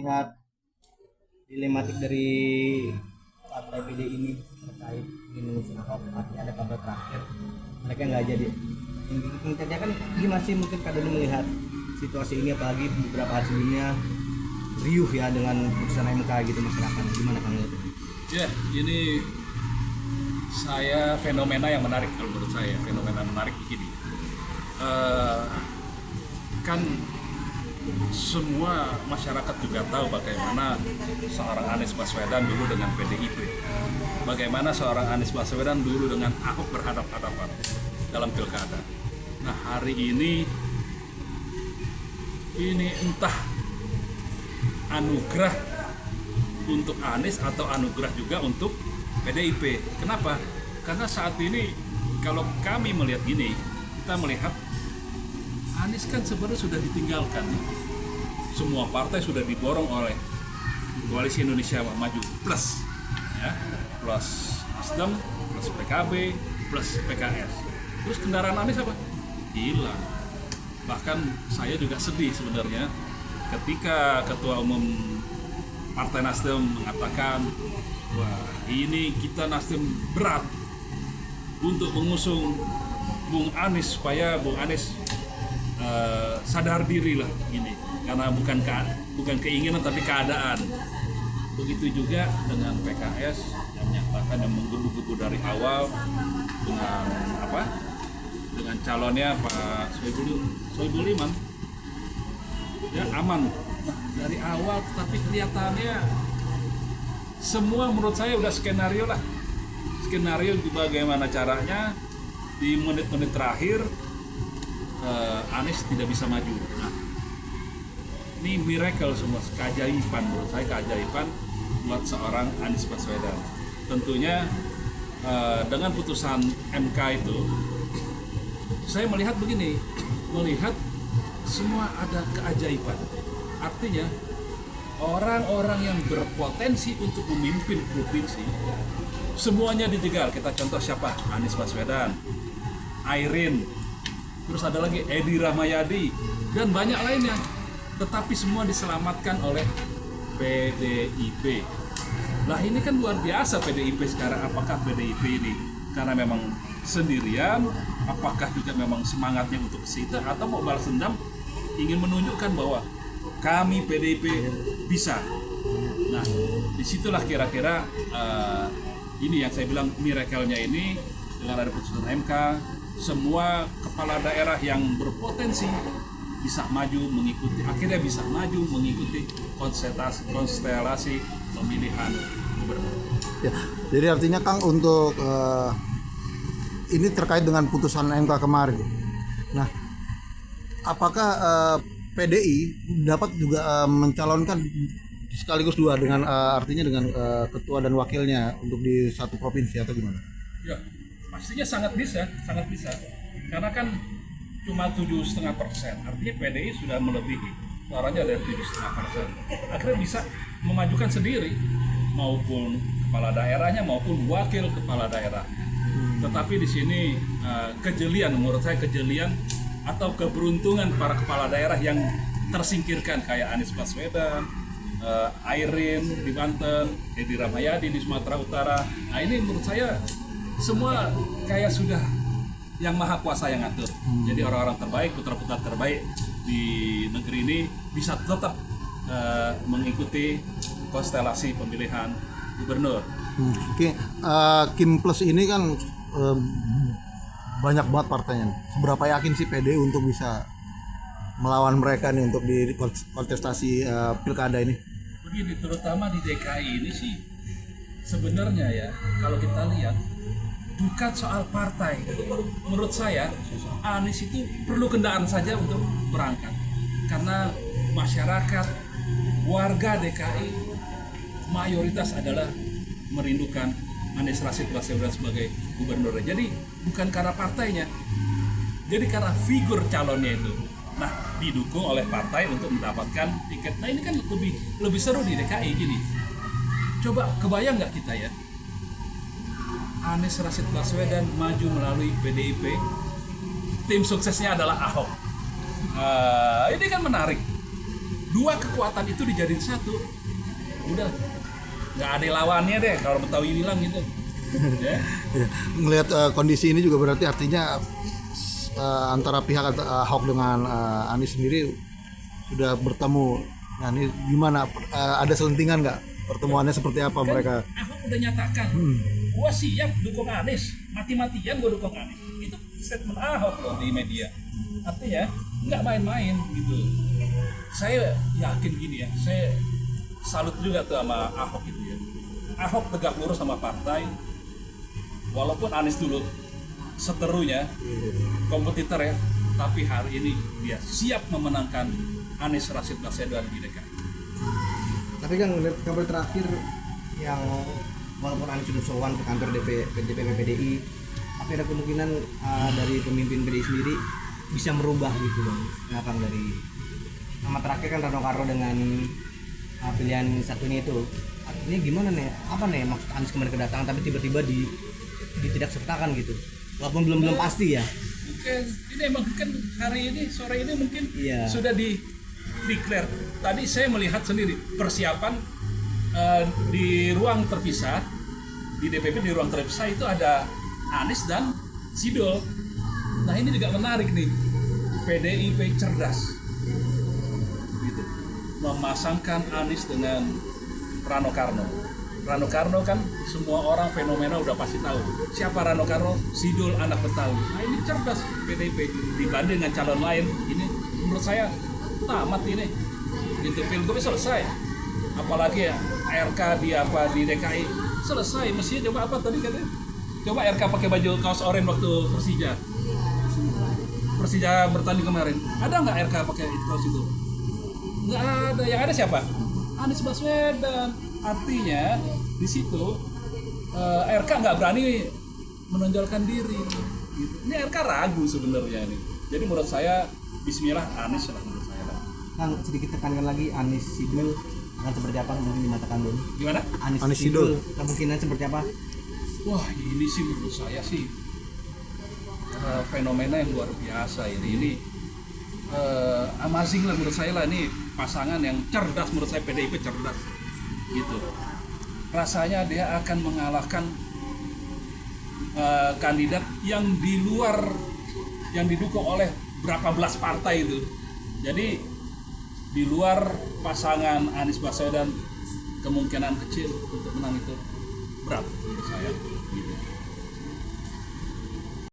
melihat dilematik dari partai PD ini terkait ingin mengusung Ahok, artinya ada kabar terakhir mereka nggak jadi. Intinya kan gimana sih mungkin Kak Doni melihat situasi ini, apalagi beberapa hari sebelumnya riuh ya dengan putusan MK gitu masyarakat, gimana Kang? Ya, ini fenomena yang menarik kalau menurut saya. Fenomena menarik begini. Kan semua masyarakat juga tahu bagaimana seorang Anies Baswedan dulu dengan PDIP. Bagaimana seorang Anies Baswedan dulu dengan Ahok berhadapan-hadapan dalam pilkada. Nah, hari ini entah anugerah untuk Anies atau anugerah juga untuk PDIP. Kenapa? Karena saat ini kalau kami melihat gini, kita melihat Anies kan sebenarnya sudah ditinggalkan. Semua partai sudah diborong oleh Koalisi Indonesia Maju plus, ya, plus Nasdem, plus PKB, plus PKS. Terus kendaraan Anies apa? Hilang. Bahkan saya juga sedih sebenarnya ketika Ketua Umum Partai Nasdem mengatakan, wah ini kita Nasdem berat untuk mengusung Bung Anies supaya Bung Anies sadar diri lah ini, karena bukan keinginan tapi keadaan. Begitu juga dengan PKS yang menyatakan, yang menggebu-gebu dari awal dengan calonnya Pak Soebul Iman, ya aman dari awal, tapi kelihatannya semua menurut saya udah skenario bagaimana caranya di menit-menit terakhir Anies tidak bisa maju. Nah, ini miracle semua, keajaiban menurut saya, keajaiban buat seorang Anies Baswedan. Tentunya dengan putusan MK itu saya melihat begini, melihat semua ada keajaiban. Artinya orang-orang yang berpotensi untuk memimpin provinsi semuanya dijegal. Kita contoh siapa? Anies Baswedan, Airin, terus ada lagi Edi Rahmayadi dan banyak lainnya. Tetapi semua diselamatkan oleh PDIP. Nah ini kan luar biasa PDIP sekarang. Apakah PDIP ini karena memang sendirian? Apakah juga memang semangatnya untuk kesita atau mau balas dendam, ingin menunjukkan bahwa kami PDIP bisa. Nah disitulah kira-kira ini yang saya bilang miracle-nya ini, dengan ada putusan MK, semua kepala daerah yang berpotensi bisa maju mengikuti, akhirnya bisa maju mengikuti konstelasi pemilihan gubernur. Ya, jadi artinya Kang untuk ini terkait dengan putusan MK kemarin. Nah, apakah PDI dapat juga mencalonkan sekaligus dua dengan artinya dengan ketua dan wakilnya untuk di satu provinsi atau gimana? Ya, pastinya sangat bisa. Karena kan cuma 7,5%, artinya PDI sudah melebihi suaranya dari 7,5%. Akhirnya bisa memajukan sendiri, maupun kepala daerahnya maupun wakil kepala daerah. Tetapi di sini kejelian, menurut saya kejelian atau keberuntungan para kepala daerah yang tersingkirkan, kayak Anies Baswedan, Airin di Banten, Edi Rahmayadi di Sumatera Utara. Nah ini menurut saya semua kayak sudah yang maha kuasa yang ngatur. Jadi orang-orang terbaik, putra-putra terbaik di negeri ini bisa tetap mengikuti konstelasi pemilihan gubernur. Kim Plus ini kan banyak banget partainya. Seberapa yakin sih PD untuk bisa melawan mereka nih untuk di kontestasi pilkada ini? Begini, terutama di DKI ini sih sebenarnya ya, kalau kita lihat bukan soal partai. Menurut saya Anies itu perlu kendaraan saja untuk berangkat, karena masyarakat, warga DKI mayoritas adalah merindukan Anies Rashid Baswedan sebagai gubernur. Jadi bukan karena partainya, jadi karena figur calonnya itu. Nah, didukung oleh partai untuk mendapatkan tiket. Nah ini kan lebih seru di DKI gini. Coba kebayang nggak kita ya, Anies Rashid Baswedan maju melalui PDIP, tim suksesnya adalah Ahok. Ini kan menarik. dua kekuatan itu dijadiin satu, udah nggak ada lawannya deh kalau Betawi bilang gitu. Ya. Ya, melihat kondisi ini juga berarti artinya antara pihak Ahok dengan Anies sendiri sudah bertemu. Nah ini gimana? Ada selentingan nggak pertemuannya seperti apa Kan mereka? Ahok udah nyatakan, gua siap dukung Anies, mati-matian gua dukung Anies. Itu statement Ahok loh di media. Artinya nggak main-main gitu. Saya yakin gini ya, saya salut juga tuh sama Ahok itu ya. Ahok tegak lurus sama partai, walaupun Anies dulu seterunya kompetitor ya, tapi hari ini dia siap memenangkan Anies Rashid Baswedan di DKI. Tapi kan ngeliat kabar terakhir yang walaupun Anies sudah sowan ke kantor DPP PDI, tapi ada kemungkinan dari pemimpin PDI sendiri bisa merubah gitu loh. Nah, Kang, dari nama terakhir kan Rano Karno dengan pilihan satunya itu. Ini gimana nih? Apa nih maksud Anies kemarin kedatangan tapi tiba-tiba tidak sertakan gitu. Walaupun belum pasti ya. Mungkin ini emang kan hari ini sore ini mungkin Iya. sudah declare. Tadi saya melihat sendiri persiapan di ruang terpisah di DPP, di ruang terpisah itu ada Anies dan Sidol. Nah ini juga menarik nih, PDIP cerdas gitu, memasangkan Anies dengan Rano Karno. Rano Karno kan semua orang fenomena udah pasti tahu siapa Rano Karno, Sidol anak Betawi. Nah ini cerdas PDIP dibanding dengan calon lain. Ini menurut saya tamat ini gitu, pilgubnya selesai, apalagi ya RK di DKI selesai. Mestinya coba apa tadi katanya, coba RK pakai baju kaos oranye waktu Persija bertanding kemarin, ada nggak RK pakai kaos itu? Nggak ada. Yang ada siapa? Anies Baswedan. Artinya di situ RK nggak berani menonjolkan diri gitu. Ini RK ragu sebenarnya nih. Jadi menurut saya Bismillah Anies lah menurut saya. Kang, sedikit tekankan lagi Anies Sidul akan seperti apa mungkin dimatakan dulu. Gimana? Anies Sidul. Kemungkinan seperti apa? Wah ini sih menurut saya sih fenomena yang luar biasa ini amazing lah menurut saya lah. Ini pasangan yang cerdas, menurut saya PDIP cerdas gitu. Rasanya dia akan mengalahkan kandidat yang di luar, yang didukung oleh berapa belas partai itu. Jadi di luar pasangan Anies Baswedan kemungkinan kecil untuk menang itu berat menurut saya.